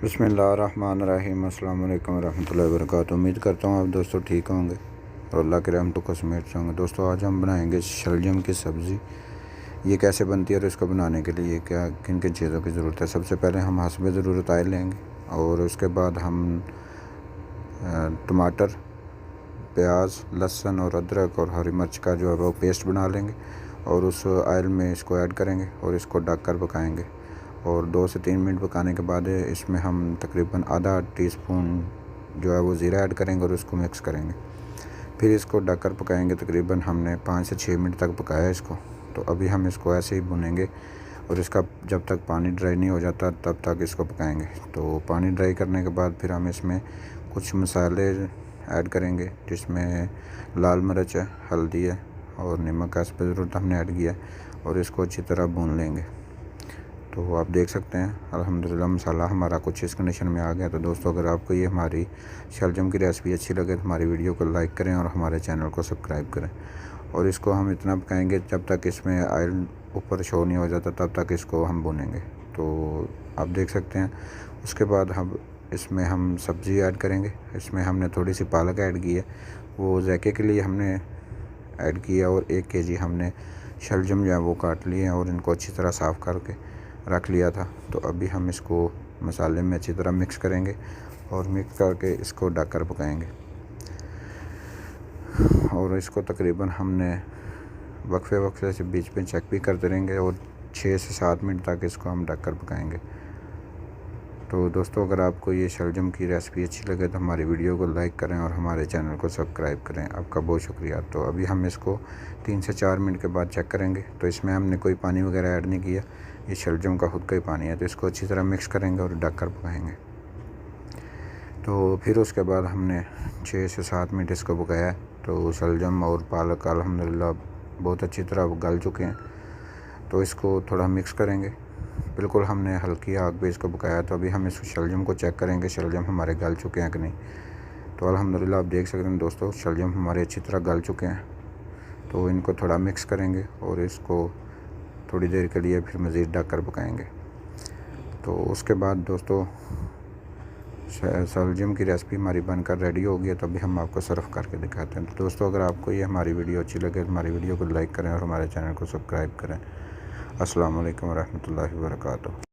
बिस्मिल्लाहिर्रहमानिर्रहीम। अस्सलाम वालेकुम रहमतुल्लाहि व बरकातुहू। उम्मीद करता हूँ आप दोस्तों ठीक होंगे और अल्लाह के रहमतों को समेत होंगे। दोस्तों आज हम बनाएंगे शलजम की सब्ज़ी। ये कैसे बनती है और इसको बनाने के लिए क्या किन किन चीज़ों की ज़रूरत है। सबसे पहले हम हस्बे ज़रूरत आयल लेंगे और उसके बाद हम टमाटर, प्याज, लहसुन और अदरक और हरी मिर्च का जो है वो पेस्ट बना लेंगे और उस आयल में इसको ऐड करेंगे और इसको ढक कर पकाएंगे। और 2 से 3 मिनट पकाने के बाद इसमें हम तकरीबन आधा टीस्पून जो है वो ज़ीरा ऐड करेंगे और उसको मिक्स करेंगे। फिर इसको ढक कर पकाएंगे। तकरीबन हमने 5 से 6 मिनट तक पकाया इसको। तो अभी हम इसको ऐसे ही भुनेंगे और इसका जब तक पानी ड्राई नहीं हो जाता तब तक इसको पकाएंगे। तो पानी ड्राई करने के बाद फिर हम इसमें कुछ मसाले ऐड करेंगे, जिसमें लाल मिर्च है, हल्दी है और नमक इस पर ज़रूरत हमने ऐड किया और इसको अच्छी तरह भून लेंगे। तो आप देख सकते हैं अल्हम्दुलिल्लाह मसाला हमारा कुछ इस कंडीशन में आ गया। तो दोस्तों अगर आपको ये हमारी शलजम की रेसिपी अच्छी लगे तो हमारी वीडियो को लाइक करें और हमारे चैनल को सब्सक्राइब करें। और इसको हम इतना पकाएंगे जब तक इसमें ऑयल ऊपर शो नहीं हो जाता तब तक इसको हम भूनेंगे। तो आप देख सकते हैं उसके बाद इसमें हम सब्ज़ी ऐड करेंगे। इसमें हमने थोड़ी सी पालक ऐड की है, वो ज़ायके के लिए हमने ऐड किया और 1 केजी हमने शलजम जो है वो काट लिए और इनको अच्छी तरह साफ़ करके रख लिया था। तो अभी हम इसको मसाले में अच्छी तरह मिक्स करेंगे और मिक्स करके इसको ढक कर पकाएंगे। और इसको तकरीबन हमने वक्फे से बीच में चेक भी करते रहेंगे और 6 से 7 मिनट तक इसको हम ढक कर पकाएंगे। तो दोस्तों अगर आपको ये शलजम की रेसिपी अच्छी लगे तो हमारी वीडियो को लाइक करें और हमारे चैनल को सब्सक्राइब करें। आपका बहुत शुक्रिया। तो अभी हम इसको 3 से 4 मिनट के बाद चेक करेंगे। तो इसमें हमने कोई पानी वगैरह ऐड नहीं किया, ये शलजम का खुद का ही पानी है। तो इसको अच्छी तरह मिक्स करेंगे और ढक कर पकाएंगे। तो फिर उसके बाद हमने 6 से 7 मिनट इसको पकाया। तो शलजम और पालक अल्हम्दुलिल्लाह बहुत अच्छी तरह गल चुके हैं। तो इसको थोड़ा मिक्स करेंगे। बिल्कुल हमने हल्की आग पे इसको पकाया। तो अभी हम इस शलजम को चेक करेंगे शलजम हमारे गल चुके हैं कि नहीं। तो अल्हम्दुलिल्लाह आप देख सकते हैं दोस्तों शलजम हमारे अच्छी तरह गल चुके हैं। तो इनको थोड़ा मिक्स करेंगे और इसको थोड़ी देर के लिए फिर मज़ीद ढक कर पकाएंगे। तो उसके बाद दोस्तों शलजम की रेसिपी हमारी बनकर रेडी हो गई है। तो अभी हम आपको सर्व करके दिखाते हैं। तो दोस्तों अगर आपको ये हमारी वीडियो अच्छी लगे तो हमारी वीडियो को लाइक करें और हमारे चैनल को सब्सक्राइब करें। अस्सलाम वालेकुम रहमतुल्लाहि व बरकातुहू।